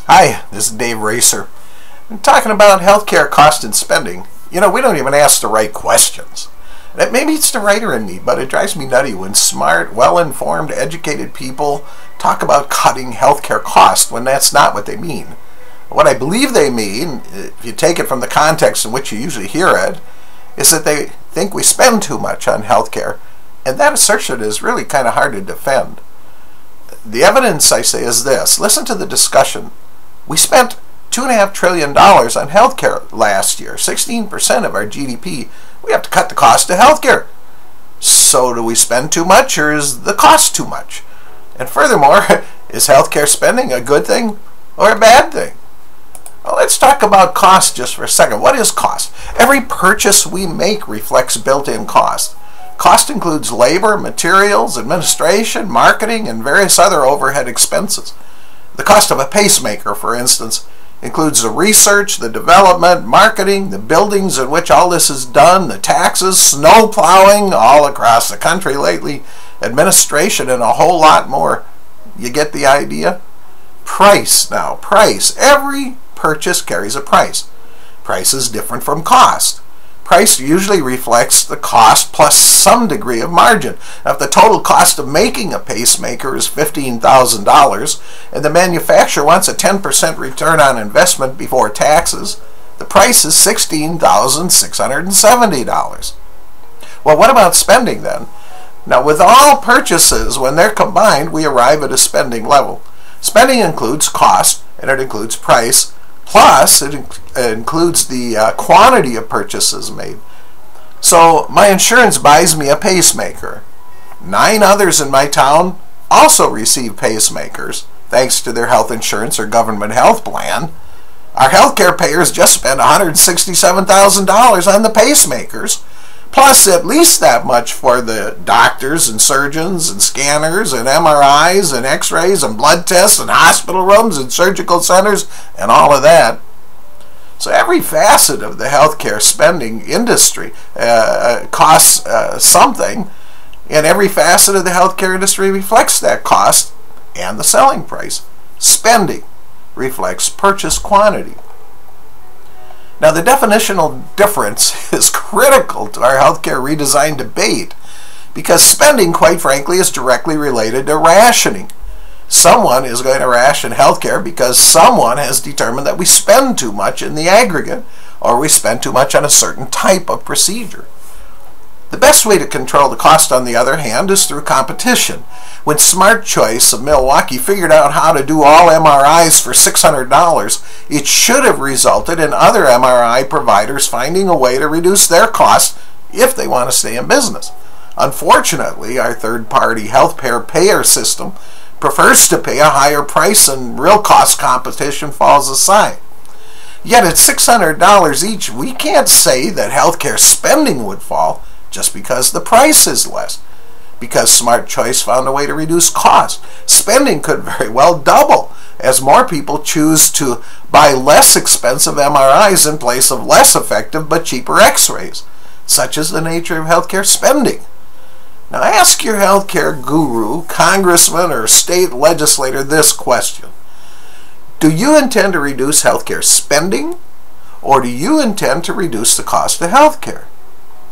Hi, this is Dave Racer. I'm talking about healthcare cost and spending. You know, we don't even ask the right questions. Maybe it's the writer in me, but it drives me nutty when smart, well-informed, educated people talk about cutting healthcare costs when that's not what they mean. What I believe they mean, if you take it from the context in which you usually hear it, is that they think we spend too much on healthcare, and that assertion is really kind of hard to defend. The evidence, I say, is this. Listen to the discussion. We spent $2.5 trillion on healthcare last year, 16% of our GDP. We have to cut the cost of healthcare. So do we spend too much, or is the cost too much? And furthermore, is healthcare spending a good thing or a bad thing? Well, let's talk about cost just for a second. What is cost? Every purchase we make reflects built-in cost. Cost includes labor, materials, administration, marketing, and various other overhead expenses. The cost of a pacemaker, for instance, includes the research, the development, marketing, the buildings in which all this is done, the taxes, snow plowing all across the country lately, administration, and a whole lot more. You get the idea? Price now. Price. Every purchase carries a price. Price is different from cost. Price usually reflects the cost plus some degree of margin. Now, if the total cost of making a pacemaker is $15,000 and the manufacturer wants a 10% return on investment before taxes, the price is $16,670. Well, what about spending then? Now, with all purchases, when they're combined, we arrive at a spending level. Spending includes cost and it includes price. Plus, it includes the quantity of purchases made. So, my insurance buys me a pacemaker. 9 others in my town also receive pacemakers, thanks to their health insurance or government health plan. Our healthcare payers just spent $167,000 on the pacemakers, plus at least that much for the doctors and surgeons and scanners and MRIs and x-rays and blood tests and hospital rooms and surgical centers and all of that. So every facet of the healthcare spending industry costs something, and every facet of the healthcare industry reflects that cost and the selling price. Spending reflects purchase quantity. Now, the definitional difference is critical to our healthcare redesign debate because spending, quite frankly, is directly related to rationing. Someone is going to ration healthcare because someone has determined that we spend too much in the aggregate or we spend too much on a certain type of procedure. The best way to control the cost, on the other hand, is through competition. When Smart Choice of Milwaukee figured out how to do all MRIs for $600, it should have resulted in other MRI providers finding a way to reduce their costs if they want to stay in business. Unfortunately, our third-party healthcare payer system prefers to pay a higher price and real cost competition falls aside. Yet at $600 each, we can't say that healthcare spending would fall just because the price is less. Because Smart Choice found a way to reduce cost. Spending could very well double as more people choose to buy less expensive MRIs in place of less effective but cheaper x-rays. Such is the nature of healthcare spending. Now ask your healthcare guru, congressman, or state legislator this question. Do you intend to reduce healthcare spending, or do you intend to reduce the cost of healthcare?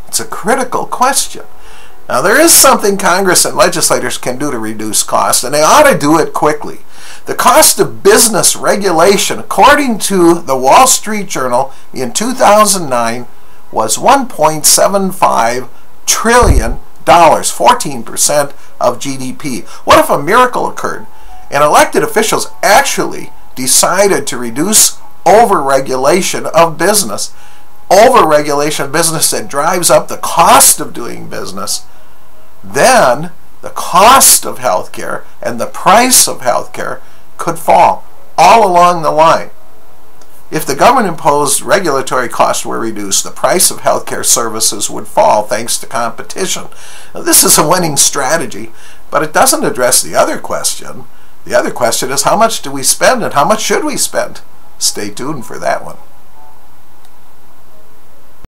It's a critical question. Now, there is something Congress and legislators can do to reduce costs, and they ought to do it quickly. The cost of business regulation, according to the Wall Street Journal in 2009, was $1.75 trillion, 14% of GDP. What if a miracle occurred and elected officials actually decided to reduce overregulation of business? Overregulation of business that drives up the cost of doing business, then the cost of healthcare and the price of healthcare could fall all along the line. If the government-imposed regulatory costs were reduced, the price of healthcare services would fall thanks to competition. Now, this is a winning strategy, but it doesn't address the other question. The other question is, how much do we spend and how much should we spend? Stay tuned for that one.